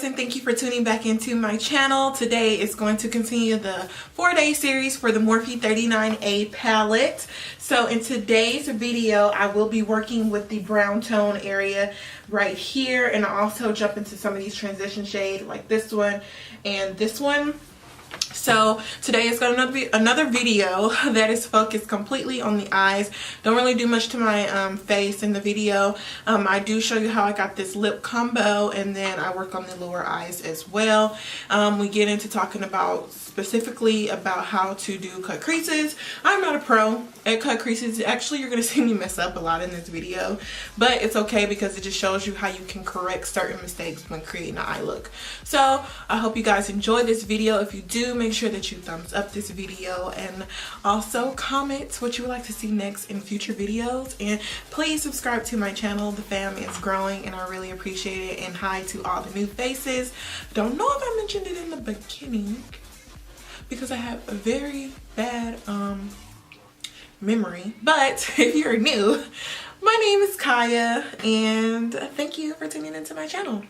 and thank you for tuning back into my channel. Today is going to continue the 4-day series for the Morphe 39A palette. So in today's video, I will be working with the brown tone area right here, and I also jump into some of these transition shades like this one and this one. So today is going to be another video that is focused completely on the eyes. Don't really do much to my face in the video. I do show you how I got this lip combo, and then I work on the lower eyes as well. We get into talking about specifically about how to do cut creases. I'm not a pro at cut creases. Actually, you're going to see me mess up a lot in this video, but it's okay because it just shows you how you can correct certain mistakes when creating an eye look. So I hope you guys enjoy this video. If you do, make sure that you thumbs up this video and also comment what you would like to see next in future videos, and please subscribe to my channel. The fam is growing and I really appreciate it. And hi to all the new faces. Don't know if I mentioned it in the beginning because I have a very bad memory, but if you're new, my name is Kaya and thank you for tuning into my channel.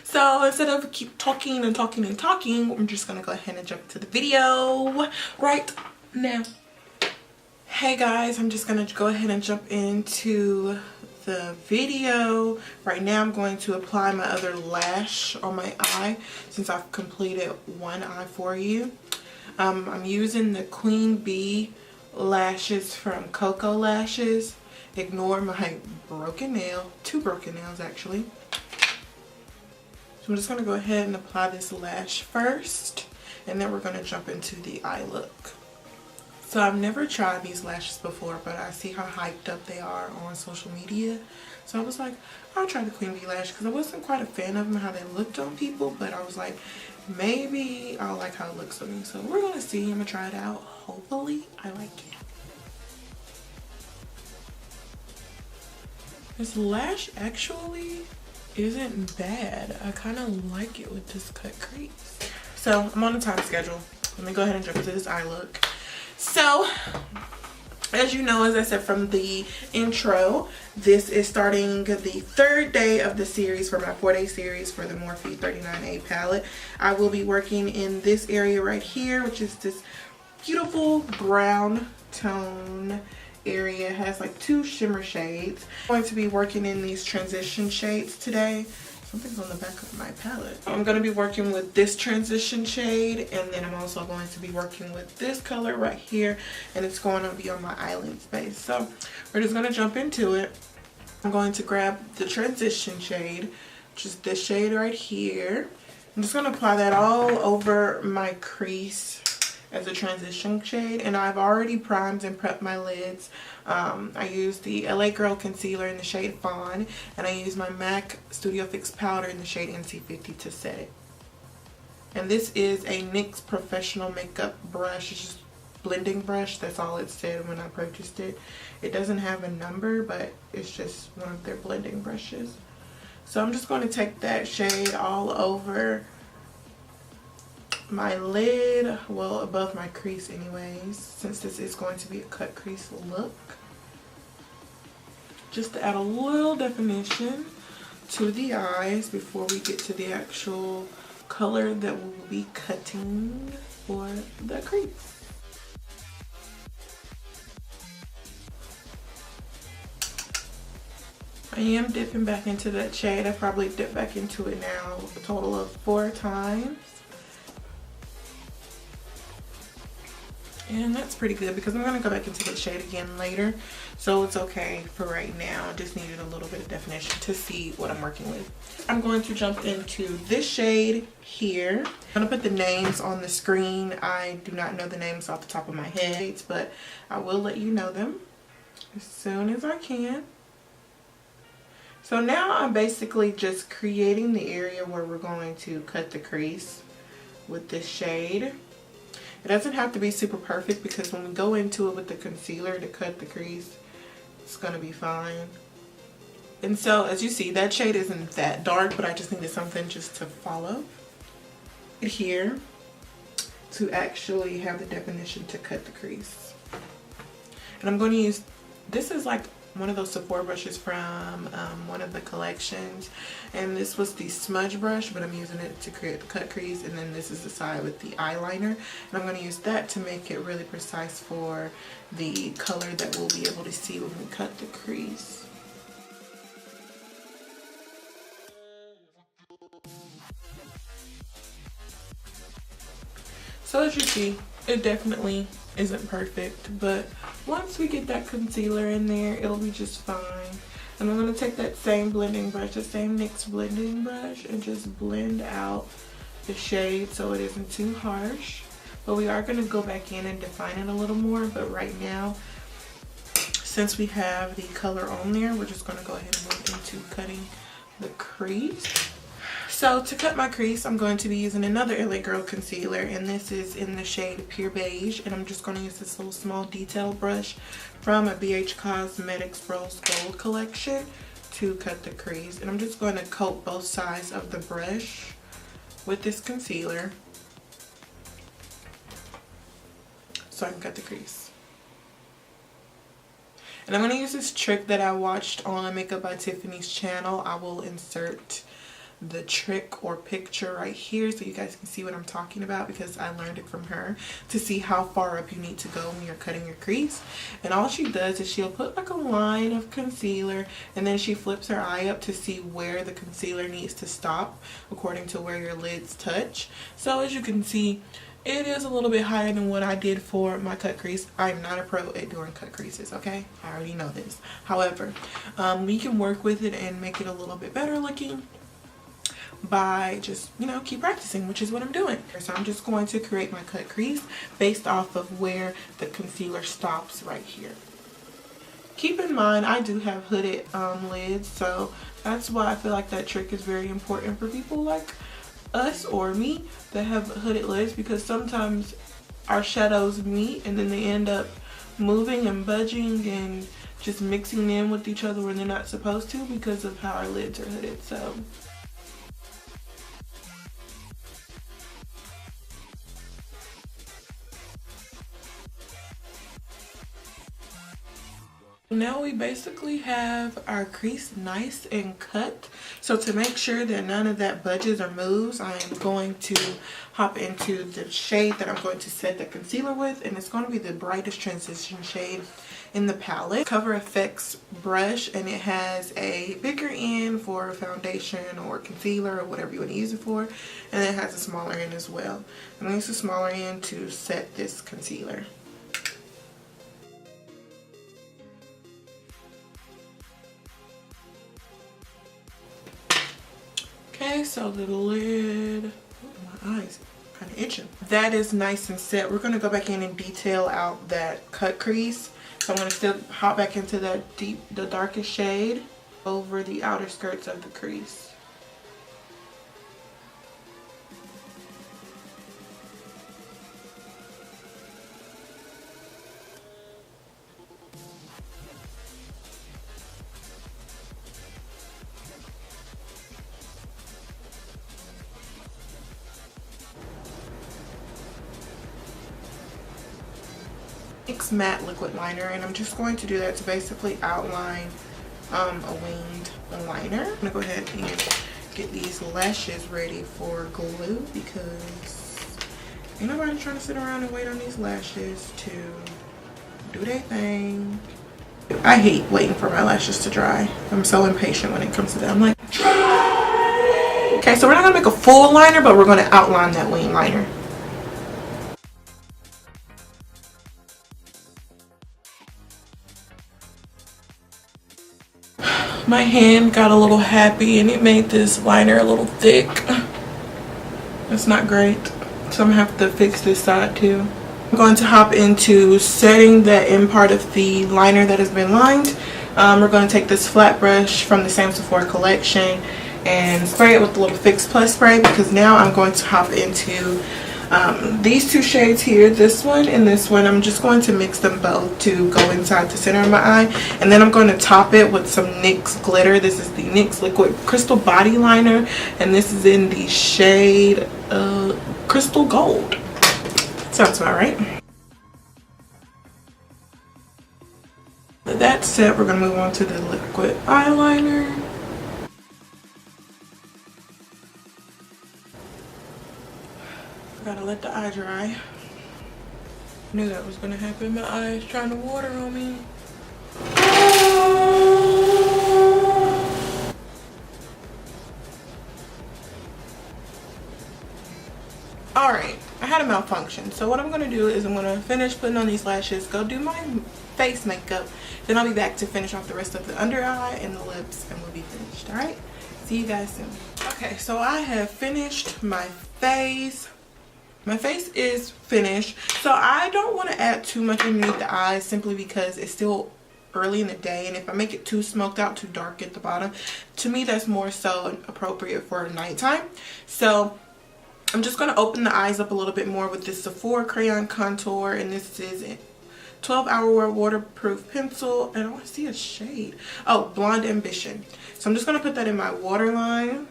So instead of keep talking and talking and talking, I'm just gonna go ahead and jump to the video right now. Hey guys, I'm just gonna go ahead and jump into the video. Right now I'm going to apply my other lash on my eye since I've completed one eye for you. I'm using the Queen Bee lashes from Coco Lashes. Ignore my broken nail, 2 broken nails actually. So I'm just going to go ahead and apply this lash first, and then we're going to jump into the eye look. So I've never tried these lashes before, but I see how hyped up they are on social media. So I was like, I'll try the Queen Bee lash because I wasn't quite a fan of them, how they looked on people, but I was like, maybe I'll like how it looks on me. So we're going to see. I'm going to try it out. Hopefully I like it. This lash actually isn't bad. I kind of like it with this cut crease. So I'm on a time schedule. Let me go ahead and jump into this eye look. So as you know, as I said from the intro, this is starting the 3rd day of the series for my 4-day series for the Morphe 39A palette. I will be working in this area right here, which is this beautiful brown tone area. It has like 2 shimmer shades. I'm going to be working in these transition shades today. Something's on the back of my palette. I'm going to be working with this transition shade, and then I'm also going to be working with this color right here, and it's going to be on my eyelid space. So we're just going to jump into it. I'm going to grab the transition shade, which is this shade right here. I'm just going to apply that all over my crease as a transition shade, and I've already primed and prepped my lids. I used the LA Girl concealer in the shade Fawn, and I used my MAC Studio Fix powder in the shade NC50 to set it. And this is a NYX professional makeup brush. It's just blending brush. That's all it said when I purchased it. It doesn't have a number, but it's just one of their blending brushes. So I'm just going to take that shade all over my lid, well above my crease anyways, since this is going to be a cut crease look, just to add a little definition to the eyes before we get to the actual color that we'll be cutting for the crease. I am dipping back into that shade. I probably dip back into it now a total of 4 times. And that's pretty good because I'm going to go back into the shade again later. So it's okay for right now. I just needed a little bit of definition to see what I'm working with. I'm going to jump into this shade here. I'm going to put the names on the screen. I do not know the names off the top of my head, but I will let you know them as soon as I can. So now I'm basically just creating the area where we're going to cut the crease with this shade. It doesn't have to be super perfect because when we go into it with the concealer to cut the crease, it's going to be fine. And so as you see, that shade isn't that dark, but I just needed something just to follow it here to actually have the definition to cut the crease. And I'm going to use, this is like one of those Sephora brushes from one of the collections, and this was the smudge brush, but I'm using it to create the cut crease, and then this is the side with the eyeliner, and I'm going to use that to make it really precise for the color that we'll be able to see when we cut the crease. So as you see, it definitely isn't perfect, but once we get that concealer in there, it'll be just fine. And I'm going to take that same blending brush, the same NYX blending brush, and just blend out the shade so it isn't too harsh. But we are going to go back in and define it a little more, but right now, since we have the color on there, we're just going to go ahead and move into cutting the crease. So to cut my crease, I'm going to be using another LA Girl concealer, and this is in the shade Pure Beige, and I'm just going to use this little small detail brush from a BH Cosmetics Rose Gold collection to cut the crease. And I'm just going to coat both sides of the brush with this concealer so I can cut the crease. And I'm going to use this trick that I watched on Makeup by Tiffany's channel. I will insert the trick or picture right here so you guys can see what I'm talking about, because I learned it from her, to see how far up you need to go when you're cutting your crease. And all she does is she'll put like a line of concealer, and then she flips her eye up to see where the concealer needs to stop according to where your lids touch. So as you can see, it is a little bit higher than what I did for my cut crease. I'm not a pro at doing cut creases, okay? I already know this. However, we can work with it and make it a little bit better looking by just, you know, keep practicing, which is what I'm doing. So I'm just going to create my cut crease based off of where the concealer stops right here. Keep in mind, I do have hooded lids, so that's why I feel like that trick is very important for people like us or me that have hooded lids, because sometimes our shadows meet and then they end up moving and budging and just mixing in with each other when they're not supposed to because of how our lids are hooded. So now we basically have our crease nice and cut. So to make sure that none of that budges or moves, I am going to hop into the shade that I'm going to set the concealer with, and it's going to be the brightest transition shade in the palette. Cover FX brush, and it has a bigger end for foundation or concealer or whatever you want to use it for, and it has a smaller end as well. I'm going to use the smaller end to set this concealer. Okay, so the lid, oh, my eyes kind of itching. That is nice and set. We're going to go back in and detail out that cut crease. So I'm going to still hop back into that the darkest shade over the outer skirts of the crease. NYX matte liquid liner, and I'm just going to do that to basically outline a winged liner. I'm gonna go ahead and get these lashes ready for glue, because ain't nobody trying to sit around and wait on these lashes to do their thing. I hate waiting for my lashes to dry. I'm so impatient when it comes to that. I'm like, dry. Okay, so we're not gonna make a full liner, but we're gonna outline that wing liner. My hand got a little happy and it made this liner a little thick. That's not great. So I'm gonna have to fix this side too. I'm going to hop into setting the end part of the liner that has been lined. We're going to take this flat brush from the same Sephora collection and spray it with a little Fix Plus spray, because now I'm going to hop into these two shades here, this one and this one. I'm just going to mix them both to go inside the center of my eye, and then I'm going to top it with some NYX glitter. This is the NYX Liquid Crystal Body Liner, and this is in the shade Crystal Gold. Sounds about right. that's set, we're gonna move on to the liquid eyeliner. Gotta let the eye dry. Knew that was gonna happen. My eye is trying to water on me. Alright, I had a malfunction. So what I'm gonna do is I'm gonna finish putting on these lashes, go do my face makeup, then I'll be back to finish off the rest of the under eye and the lips, and we'll be finished. Alright, see you guys soon. Okay, so I have finished my face. My face is finished. So I don't want to add too much underneath the eyes simply because it's still early in the day, and if I make it too smoked out, too dark at the bottom, to me that's more so appropriate for nighttime. So I'm just going to open the eyes up a little bit more with this Soooooo crayon contour, and this is 12-hour waterproof pencil, and I want to see a shade. Oh, Blonde Ambition. So I'm just going to put that in my waterline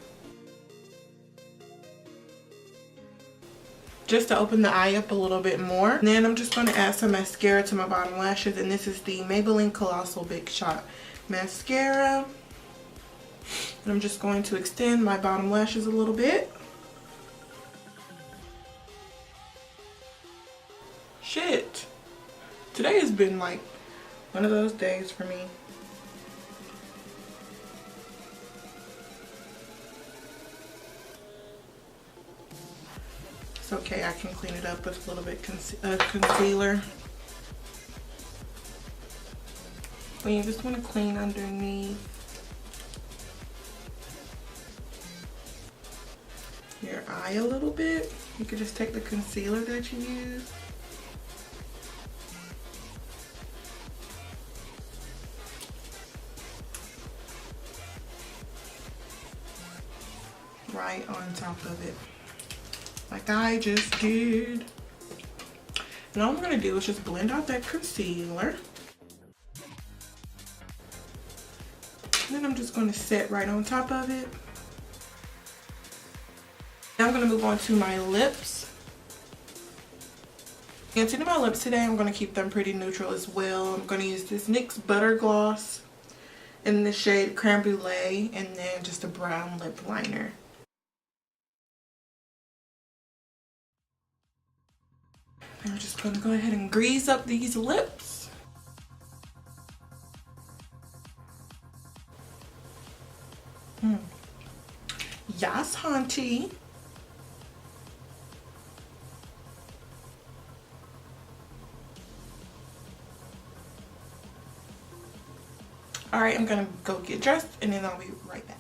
just to open the eye up a little bit more. And then I'm just going to add some mascara to my bottom lashes, and this is the Maybelline Colossal Big Shot mascara. And I'm just going to extend my bottom lashes a little bit. Shit, today has been like one of those days for me. It's okay, I can clean it up with a little bit concealer. But you just want to clean underneath your eye a little bit. You could just take the concealer that you use. Right on top of it, like I just did. And all I'm gonna do is just blend out that concealer. And then I'm just gonna set right on top of it. Now I'm gonna move on to my lips. And to do my lips today, I'm gonna keep them pretty neutral as well. I'm gonna use this NYX Butter Gloss in the shade Creme Brulee, and then just a brown lip liner. I'm just going to go ahead and grease up these lips. Yes, hunty. Alright, I'm going to go get dressed, and then I'll be right back.